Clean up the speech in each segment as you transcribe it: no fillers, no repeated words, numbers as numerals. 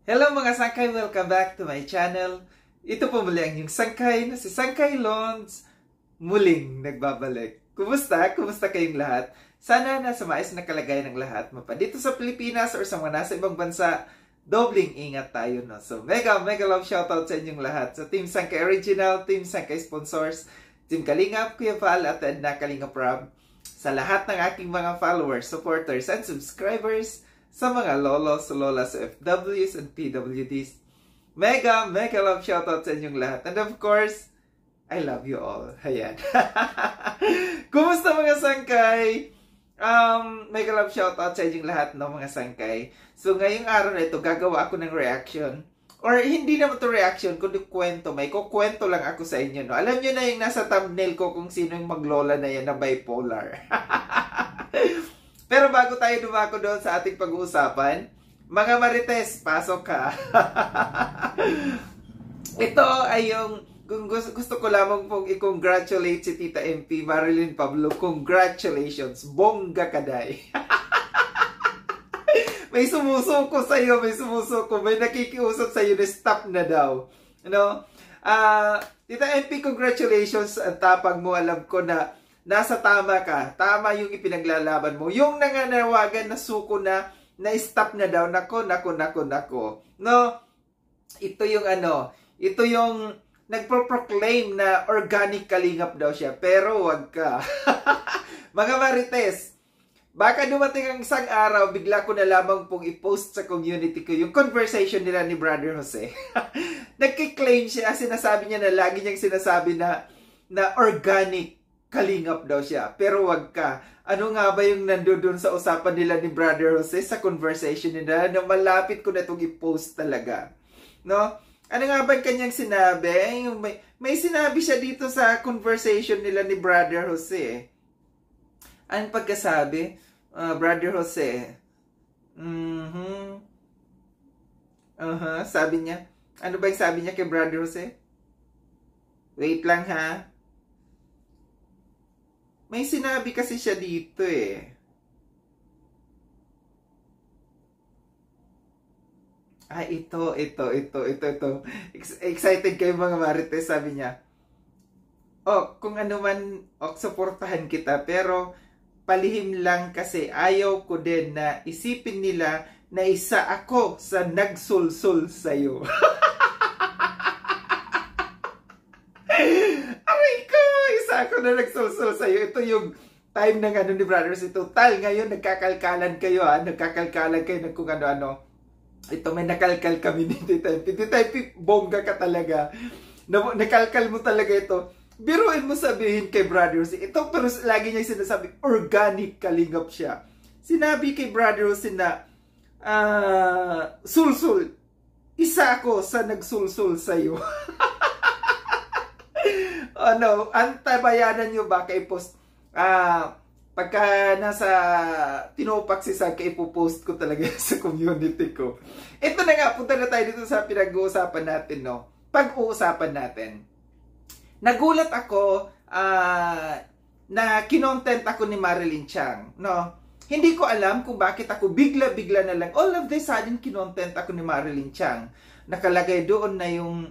Hello mga sangkay! Welcome back to my channel. Ito po muli ang yung sangkay na si Sangkay Lons muling nagbabalik. Kumusta? Kumusta kayong lahat? Sana nasa maayos na kalagayan ng lahat. Mapa dito sa Pilipinas or sa mga nasa ibang bansa, dobling ingat tayo. No? So mega love shoutout sa inyong lahat. Sa Team Sangkay Original, Team Sangkay Sponsors, Team Kalingap, Kuya Val at Edna Kalingap Rob. Sa lahat ng aking mga followers, supporters, and subscribers, sa mga lolos, lolas, FWs, and PWDs. Mega love shoutout sa inyong lahat. And of course, I love you all. Ayan. Kumusta mga sangkay? Mega love shoutout sa inyong lahat, no, mga sangkay. So, ngayong araw na ito, gagawa ako ng reaction. Or, hindi naman ito reaction, kundi kwento. May kukwento lang ako sa inyo, no. Alam nyo na yung nasa thumbnail ko kung sino yung maglola na yan na bipolar. Pero bago tayo dumako doon sa ating pag-uusapan, mga Marites, pasok ka. Ito ay yung, kung gusto ko lamang pong i-congratulate si Tita MP Marilyn Pablo. Congratulations, bongga kaday. May sumusuko sa'yo, may nakikiusap sa'yo na stop na daw. You Tita MP, congratulations, ang tapang mo, alam ko na nasa tama ka. Tama yung ipinaglalaban mo. Yung nanganawagan na suko na stop na daw. Nako. No? Ito yung nagpo-proclaim na organic kalingap daw siya. Pero wag ka. Mga Marites, baka dumating ang isang araw, bigla ko na lamang pong i-post sa community ko yung conversation nila ni Brother Jose. Nagkiklaim siya, sinasabi niya na lagi niyang sinasabi na organic kalingap daw siya. Pero wag ka. Ano nga ba yung nandoon sa usapan nila ni Brother Jose sa conversation nila na malapit ko na itong i-post talaga. No? Ano nga ba kanyang sinabi? May sinabi siya dito sa conversation nila ni Brother Jose. Anong pagkasabi? Brother Jose. Sabi niya. Ano ba yung sabi niya kay Brother Jose? Wait lang ha. May sinabi kasi siya dito eh. Ito. Excited kayo mga Marites, sabi niya. Kung ano man, suportahan kita, pero palihim lang kasi ayaw ko din na isipin nila na isa ako sa nagsulsul sa'yo. Ako na nagsulsul sa'yo. Ito yung time ng ni Brothers. Total, ngayon nagkakalkalan kayo nagkakalkalan kayo ng kung ano-ano. Ito, may nakalkal kami ni Tita MP. Tita MP, bongga ka talaga. Nakalkal mo talaga ito. Biruin mo sabihin kay Brothers. Ito, pero lagi niya sinasabi, organic kalingap siya. Sinabi kay Brothers na sulsul. Isa ako sa nagsulsul sa'yo. Antabayanan nyo ba kay post? Pagka nasa tinupak si Sangkay, ipopost ko talaga sa community ko. Ito na nga, punta na tayo dito sa pinag-uusapan natin, no? Pag-uusapan natin. Nagulat ako na kinontent ako ni Marilyn Chang, no? Hindi ko alam kung bakit ako bigla-bigla na lang, all of this sudden kinontent ako ni Marilyn Chang. Nakalagay doon na yung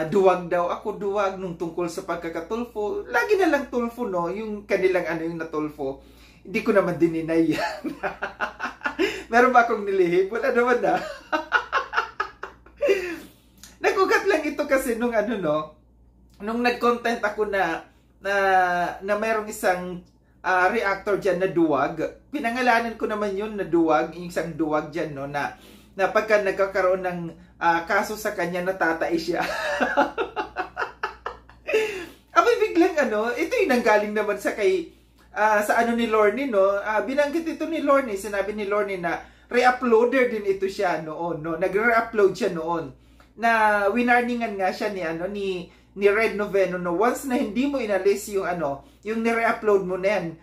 duwag daw ako, duwag nung tungkol sa pagkakatulfo. Lagi na lang tulfo, no? Yung kanilang yung natulfo. Hindi ko naman dininay yan. Meron ba akong nilihim? Wala naman na. Nagugat lang ito kasi nung nung nag-content ako na merong isang reactor dyan na duwag. Pinangalanan ko naman yun na duwag, yung isang duwag dyan, no? Na pagka nagkakaroon ng kaso sa kanya, natatay siya. Abay biglang ito yung nanggaling naman sa ni Lorne, no? Binanggit ito ni Lorne, sinabi ni Lorne na re-uploader din ito siya noon, no? Nagre-upload siya noon. Na winarningan nga siya ni Red Noveno, no? Once na hindi mo inalis yung yung nire-upload mo na yan,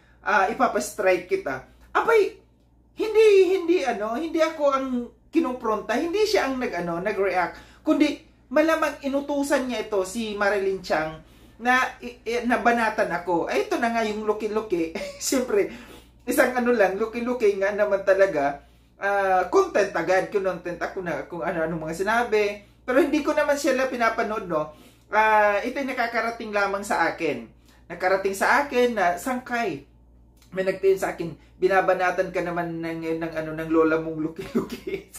ipapastrike kita. Abay, hindi ako ang kinumpronta, hindi siya ang nag-react, kundi malamang inutusan niya ito si Marilyn Chang na nabanatan ako. Ito na nga yung luki-luki. Siyempre, isang luki-luki nga naman talaga content agad. Content ako na kung ano-ano mga sinabi. Pero hindi ko naman sila pinapanood, no? Ito'y nakakarating lamang sa akin. Nakarating sa akin na sangkay. May nagtingin sa akin, binabanatan ka naman ng lola mong luki-luki.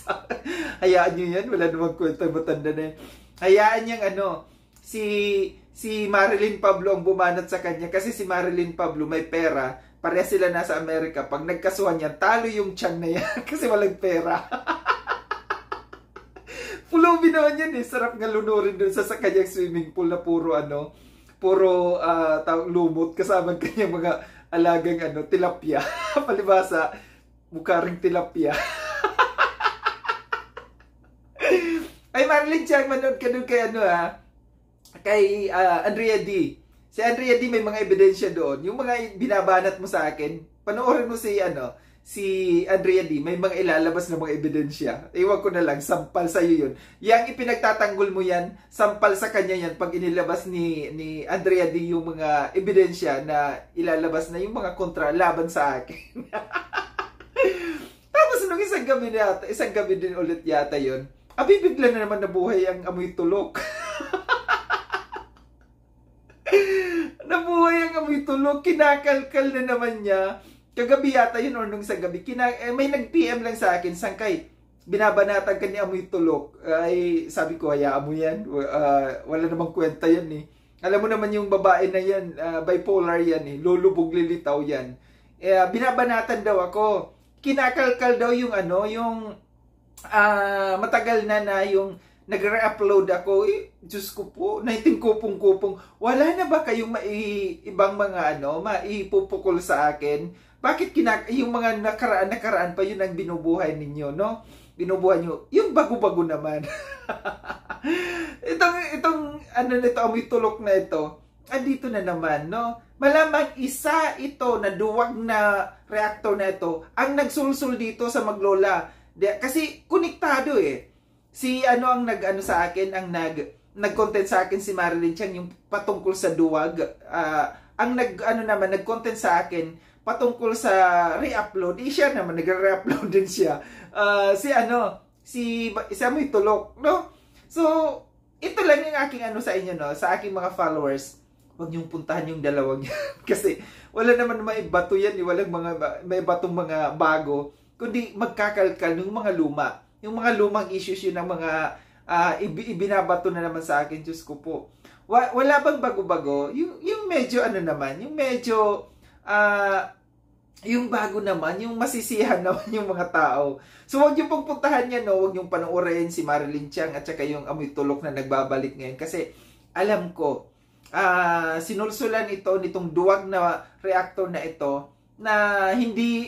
Hayaan nyo yan, wala namang kwenta, matanda na yan. Hayaan niyang si Marilyn Pablo ang bumanat sa kanya kasi si Marilyn Pablo may pera. Pareha sila nasa Amerika. Pag nagkasuhan yan, talo yung tiyan na yan kasi walang pera. Pulubi naman yan eh. Sarap nga lunurin dun sa kanyang swimming pool na puro lumot kasama kanyang mga alagang tilapia. Palibasa, mukha ring tilapia. Ay, Marilyn Chang, manood ka dun kay kay Andrea D. Si Andrea D may mga ebidensya doon. Yung mga binabanat mo sa akin, panoorin mo si Andrea D, may mga ilalabas na mga ebidensya. Iwan ko na lang, sampal sa iyo yun. Yang ipinagtatanggol mo yan, sampal sa kanya yan pag inilabas ni Andrea D yung mga ebidensya na ilalabas na yung mga kontra laban sa akin. Tapos nung isang gabi din ulit yata yun, bigla na naman nabuhay ang amoy tulok. Nabuhay ang amoy tulok, kinakalkal na naman niya. Kagabi yata yun or nung sa gabi, may nag-PM lang sa akin, Sangkay, binabanatan ka ni amoy tulok. Ay, sabi ko, hayaan mo yan. Wala namang kwenta yan eh. Alam mo naman yung babae na yan, bipolar yan eh. Lulubog lilitaw yan. Binabanatan daw ako. Kinakalkal daw yung matagal na yung nagre-upload ako. Diyos ko po, kupong-kupong. Wala na ba kayong ibang mga maipupukol sa akin? Bakit yung mga nakaraan pa yun ang binubuhay ninyo, no? Binubuhay nyo. Yung bago-bago naman. itong amoy tulok na ito, andito na naman, no? Malamang isa ito na duwag na reactor na ito ang nagsulsul dito sa Maglola. Kasi konektado eh. Ang sa akin, ang nag-content sa akin si Marilyn Chang yung patungkol sa duwag. Ang nag-content sa akin patungkol sa re-upload. Siya naman nagre-re-upload din siya. Si Amoy Tulok, no? So, ito lang yung aking sa inyo, no? Sa aking mga followers, huwag niyong puntahan yung dalawang yan. Kasi wala naman maibato yan, walang may batong mga bago, kundi magkakalkal ng mga luma. Yung mga lumang issues yun ng mga ibinabato na naman sa akin, Diyos ko po. Wala bang bago-bago? Yung medyo yung medyo yung bago naman, yung masisihan naman yung mga tao. So huwag yung pagpuntahan niya, no? Huwag yung panoorin si Marilyn Chang at saka yung amoy tulok na nagbabalik ngayon. Kasi alam ko, sinulsulan nitong duwag na reactor na ito na hindi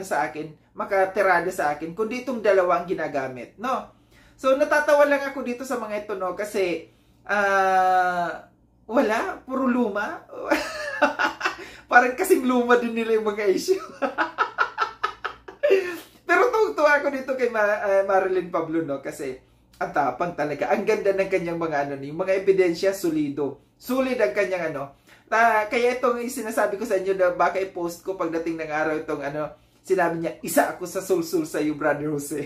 sa akin, makatirada sa akin, kundi itong dalawang ginagamit, no? So, natatawa lang ako dito sa mga ito, no? Kasi, wala, puro luma. Parang kasing luma din nila yung mga issue. Pero tuwa ako dito kay Marilyn Pablo, no? Kasi, ang tapang talaga. Ang ganda ng kanyang mga yung mga ebidensya, solido. Solid ang kanyang kaya itong sinasabi ko sa inyo na baka i-post ko pagdating ng araw itong sinabi niya, isa ako sa sulsul sa iyo, Brother Jose.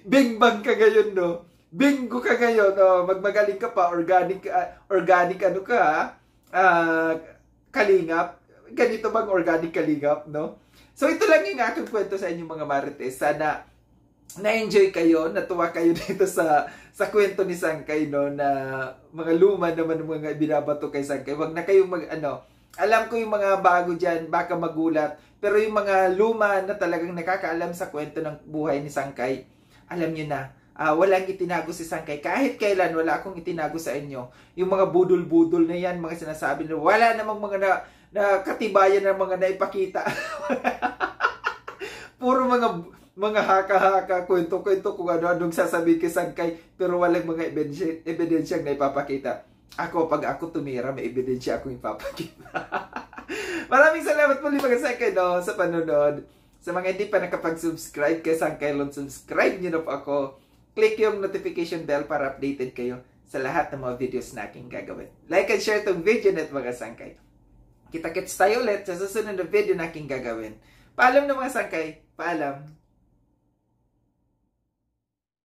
Bing-bang ka ngayon, no? Bingo ka ngayon, no? Magmagaling ka pa, organic kalingap. Ganito bang organic kalingap, no? So, ito lang yung aking kwento sa inyo, mga Marites. Sana na-enjoy kayo, natuwa kayo dito sa kwento ni Sangkay, no? Na mga luma naman mga binabato kay Sangkay. Wag na kayong alam ko yung mga bago dyan, baka magulat. Pero yung mga luma na talagang nakakaalam sa kwento ng buhay ni Sangkay, alam nyo na, walang itinago si Sangkay. Kahit kailan, wala akong itinago sa inyo. Yung mga budol-budol na yan, mga sinasabi na wala namang mga na katibayan ng mga naipakita. Puro mga haka-haka, kwento-kwento kung ano-anong sasabihin kay Sangkay, pero walang mga ebidensyang na ipapakita. Pag ako tumira, may ebidensya akong ipapakita. Maraming salamat muli mga Sangkay, no, sa panonood. Sa mga hindi pa nakapag-subscribe kay Sangkay Lon, subscribe nyo na po ako. Click yung notification bell para updated kayo sa lahat ng mga videos na aking gagawin. Like and share tong video net mga Sangkay. Kita-kits tayo ulit sa susunod na video na aking gagawin. Paalam na mga sangkay. Paalam.